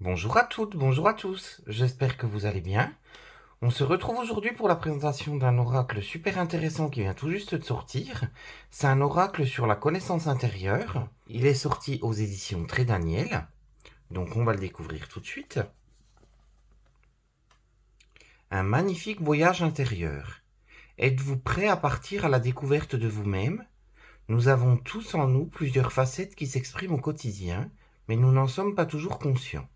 Bonjour à toutes, bonjour à tous, j'espère que vous allez bien. On se retrouve aujourd'hui pour la présentation d'un oracle super intéressant qui vient tout juste de sortir. C'est un oracle sur la connaissance intérieure. Il est sorti aux éditions Très Daniel, donc on va le découvrir tout de suite. Un magnifique voyage intérieur. Êtes-vous prêt à partir à la découverte de vous-même? Nous avons tous en nous plusieurs facettes qui s'expriment au quotidien, mais nous n'en sommes pas toujours conscients.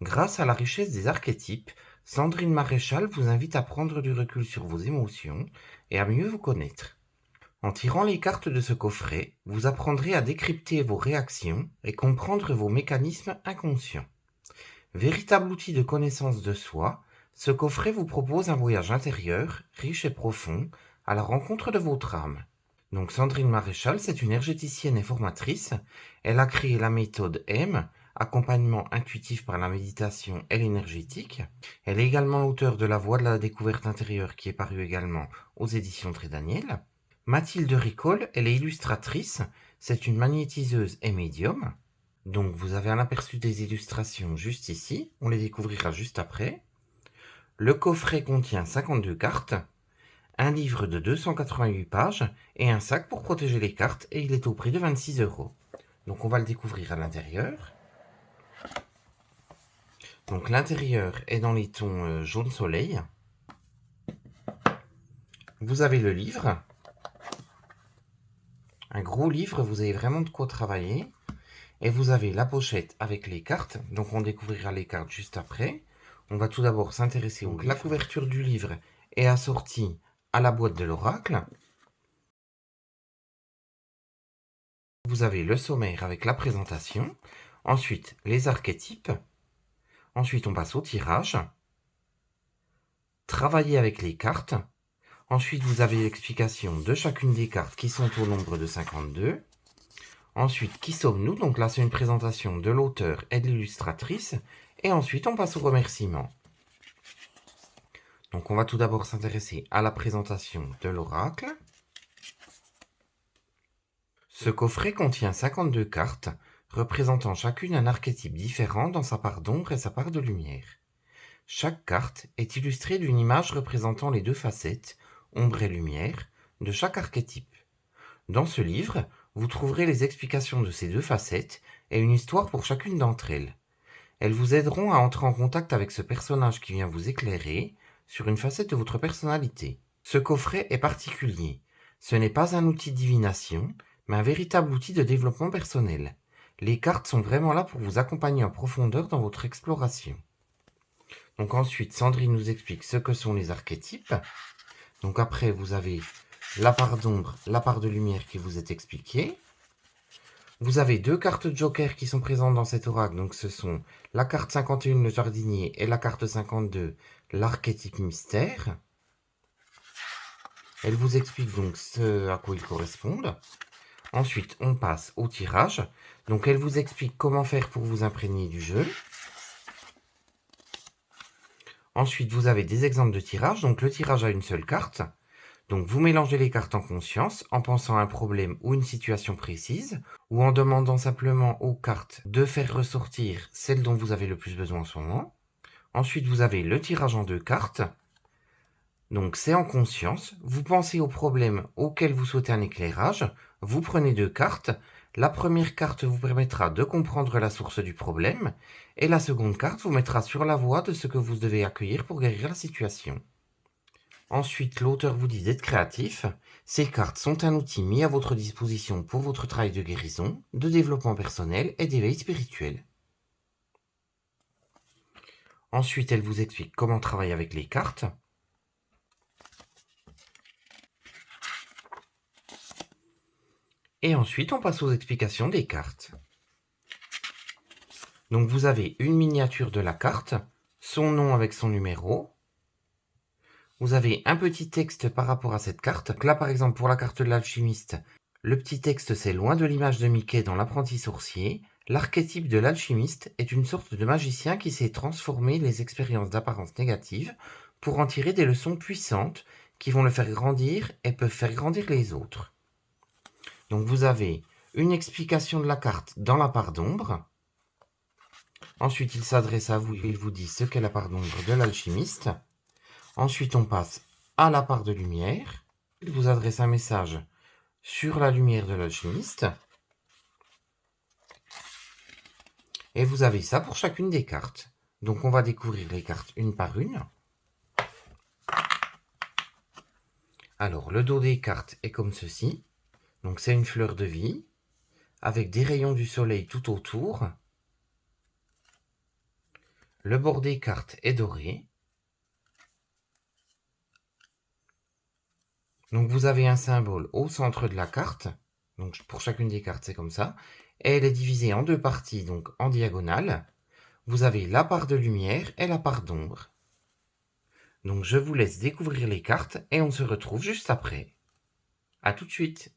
Grâce à la richesse des archétypes, Sandrine Maréchal vous invite à prendre du recul sur vos émotions et à mieux vous connaître. En tirant les cartes de ce coffret, vous apprendrez à décrypter vos réactions et comprendre vos mécanismes inconscients. Véritable outil de connaissance de soi, ce coffret vous propose un voyage intérieur, riche et profond, à la rencontre de votre âme. Donc Sandrine Maréchal, c'est une énergéticienne et formatrice. Elle a créé la méthode M, accompagnement intuitif par la méditation et l'énergétique. Elle est également l'auteure de La Voie de la découverte intérieure qui est paru également aux éditions Très Daniel. Mathilde Ricol, elle est illustratrice, c'est une magnétiseuse et médium. Donc vous avez un aperçu des illustrations juste ici, on les découvrira juste après. Le coffret contient 52 cartes, un livre de 288 pages et un sac pour protéger les cartes et il est au prix de 26 €. Donc on va le découvrir à l'intérieur. Donc l'intérieur est dans les tons jaune soleil. Vous avez le livre, un gros livre, vous avez vraiment de quoi travailler. Et vous avez la pochette avec les cartes, donc on découvrira les cartes juste après. On va tout d'abord s'intéresser au livre. La couverture du livre est assortie à la boîte de l'oracle. Vous avez le sommaire avec la présentation, ensuite les archétypes, ensuite on passe au tirage, travailler avec les cartes, ensuite vous avez l'explication de chacune des cartes qui sont au nombre de 52, ensuite qui sommes-nous, donc là c'est une présentation de l'auteur et de l'illustratrice, et ensuite on passe aux remerciements. Donc on va tout d'abord s'intéresser à la présentation de l'oracle. Ce coffret contient 52 cartes, représentant chacune un archétype différent dans sa part d'ombre et sa part de lumière. Chaque carte est illustrée d'une image représentant les deux facettes, ombre et lumière, de chaque archétype. Dans ce livre, vous trouverez les explications de ces deux facettes et une histoire pour chacune d'entre elles. Elles vous aideront à entrer en contact avec ce personnage qui vient vous éclairer sur une facette de votre personnalité. Ce coffret est particulier. Ce n'est pas un outil de divination, mais un véritable outil de développement personnel. Les cartes sont vraiment là pour vous accompagner en profondeur dans votre exploration. Donc ensuite, Sandrine nous explique ce que sont les archétypes. Donc après, vous avez la part d'ombre, la part de lumière qui vous est expliquée. Vous avez deux cartes Joker qui sont présentes dans cet oracle, donc ce sont la carte 51, le jardinier, et la carte 52, l'archétype mystère. Elle vous explique donc ce à quoi ils correspondent. Ensuite, on passe au tirage. Donc elle vous explique comment faire pour vous imprégner du jeu. Ensuite, vous avez des exemples de tirage. Donc le tirage a une seule carte. Donc vous mélangez les cartes en conscience, en pensant à un problème ou une situation précise, ou en demandant simplement aux cartes de faire ressortir celle dont vous avez le plus besoin en ce moment. Ensuite, vous avez le tirage en deux cartes. Donc c'est en conscience, vous pensez au problème auquel vous souhaitez un éclairage, vous prenez deux cartes. La première carte vous permettra de comprendre la source du problème, et la seconde carte vous mettra sur la voie de ce que vous devez accueillir pour guérir la situation. Ensuite, l'auteur vous dit d'être créatif. Ces cartes sont un outil mis à votre disposition pour votre travail de guérison, de développement personnel et d'éveil spirituel. Ensuite, elle vous explique comment travailler avec les cartes. Et ensuite, on passe aux explications des cartes. Donc vous avez une miniature de la carte, son nom avec son numéro. Vous avez un petit texte par rapport à cette carte. Donc là, par exemple, pour la carte de l'alchimiste, le petit texte, c'est loin de l'image de Mickey dans l'apprenti sorcier. L'archétype de l'alchimiste est une sorte de magicien qui sait transformer les expériences d'apparence négative pour en tirer des leçons puissantes qui vont le faire grandir et peuvent faire grandir les autres. Donc vous avez une explication de la carte dans la part d'ombre. Ensuite, il s'adresse à vous et il vous dit ce qu'est la part d'ombre de l'alchimiste. Ensuite, on passe à la part de lumière. Il vous adresse un message sur la lumière de l'alchimiste. Et vous avez ça pour chacune des cartes. Donc on va découvrir les cartes une par une. Alors le dos des cartes est comme ceci. Donc c'est une fleur de vie, avec des rayons du soleil tout autour. Le bord des cartes est doré. Donc vous avez un symbole au centre de la carte. Donc pour chacune des cartes c'est comme ça. Et elle est divisée en deux parties, donc en diagonale. Vous avez la part de lumière et la part d'ombre. Donc je vous laisse découvrir les cartes et on se retrouve juste après. À tout de suite.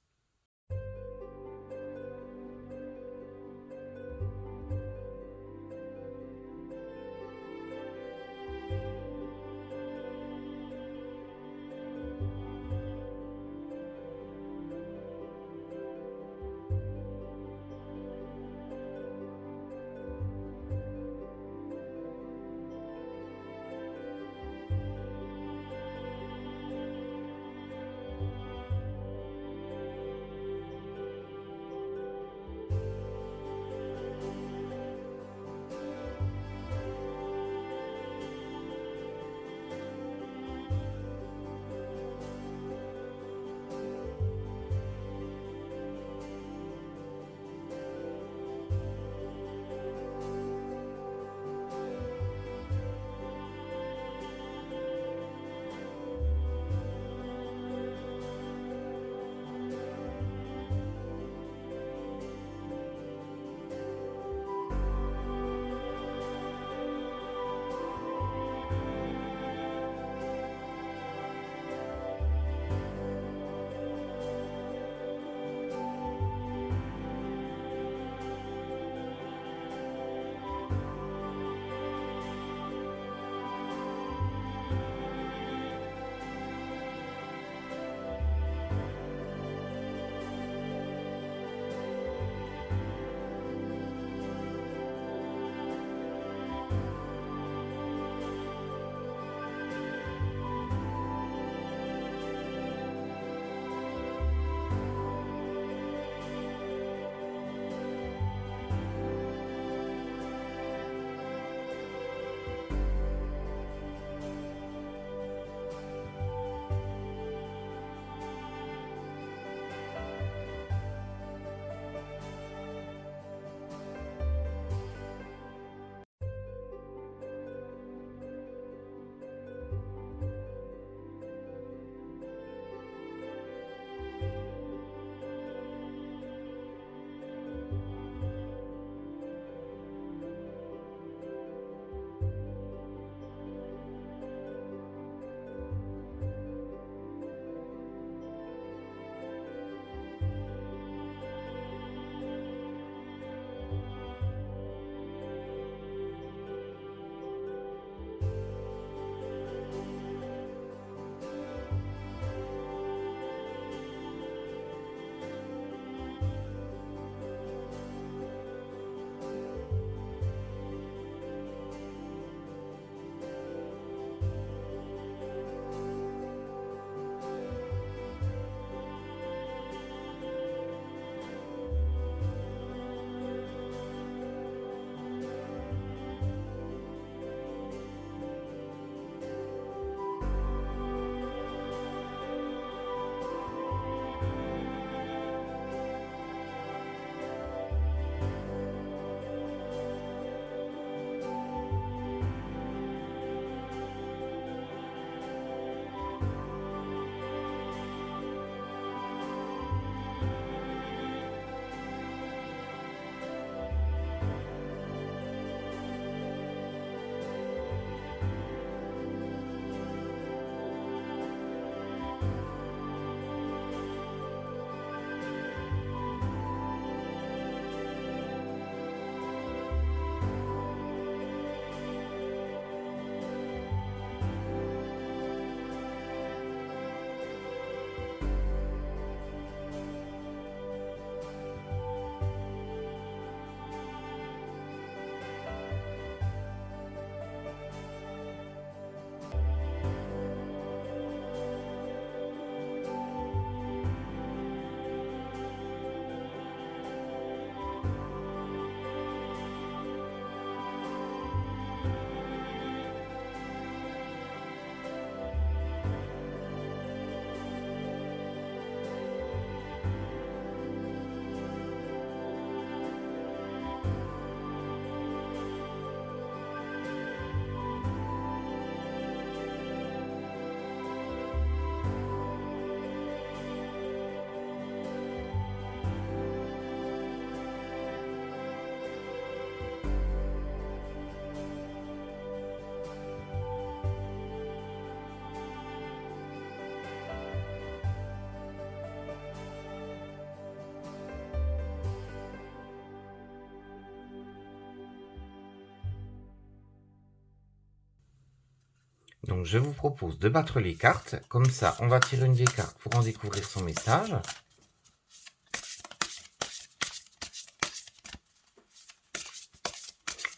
Donc je vous propose de battre les cartes, comme ça on va tirer une des cartes pour en découvrir son message.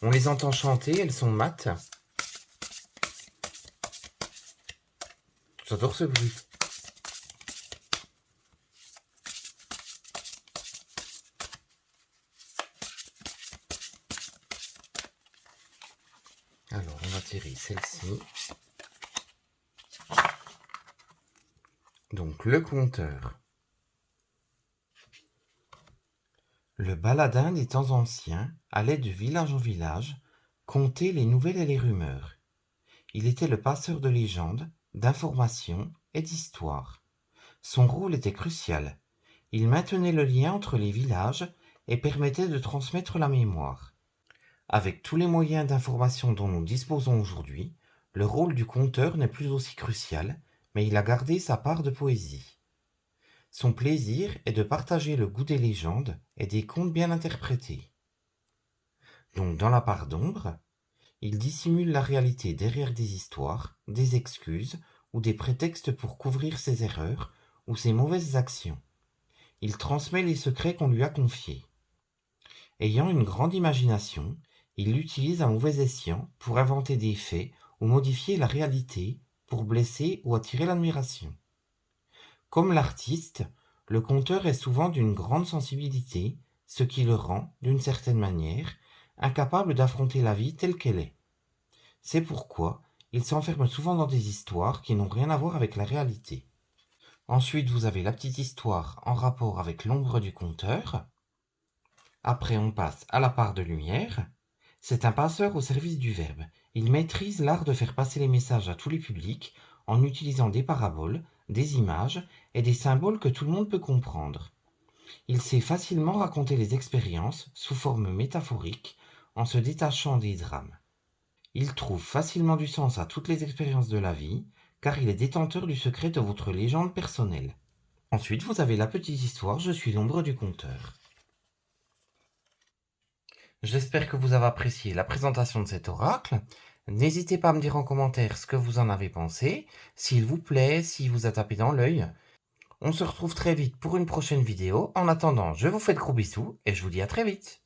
On les entend chanter, elles sont mates. J'adore ce bruit. Alors, on va tirer celle-ci. Donc, le conteur. Le baladin des temps anciens allait de village en village conter les nouvelles et les rumeurs. Il était le passeur de légendes, d'informations et d'histoires. Son rôle était crucial. Il maintenait le lien entre les villages et permettait de transmettre la mémoire. Avec tous les moyens d'information dont nous disposons aujourd'hui, le rôle du conteur n'est plus aussi crucial, mais il a gardé sa part de poésie. Son plaisir est de partager le goût des légendes et des contes bien interprétés. Donc dans la part d'ombre, il dissimule la réalité derrière des histoires, des excuses ou des prétextes pour couvrir ses erreurs ou ses mauvaises actions. Il transmet les secrets qu'on lui a confiés. Ayant une grande imagination, il l'utilise à mauvais escient pour inventer des faits ou modifier la réalité pour blesser ou attirer l'admiration. Comme l'artiste, le conteur est souvent d'une grande sensibilité, ce qui le rend, d'une certaine manière, incapable d'affronter la vie telle qu'elle est. C'est pourquoi il s'enferme souvent dans des histoires qui n'ont rien à voir avec la réalité. Ensuite, vous avez la petite histoire en rapport avec l'ombre du conteur. Après, on passe à la part de lumière. C'est un passeur au service du verbe. Il maîtrise l'art de faire passer les messages à tous les publics en utilisant des paraboles, des images et des symboles que tout le monde peut comprendre. Il sait facilement raconter les expériences sous forme métaphorique en se détachant des drames. Il trouve facilement du sens à toutes les expériences de la vie car il est détenteur du secret de votre légende personnelle. Ensuite, vous avez la petite histoire « Je suis l'ombre du conteur ». J'espère que vous avez apprécié la présentation de cet oracle. N'hésitez pas à me dire en commentaire ce que vous en avez pensé, s'il vous plaît, si vous a tapé dans l'œil. On se retrouve très vite pour une prochaine vidéo. En attendant, je vous fais de gros bisous et je vous dis à très vite.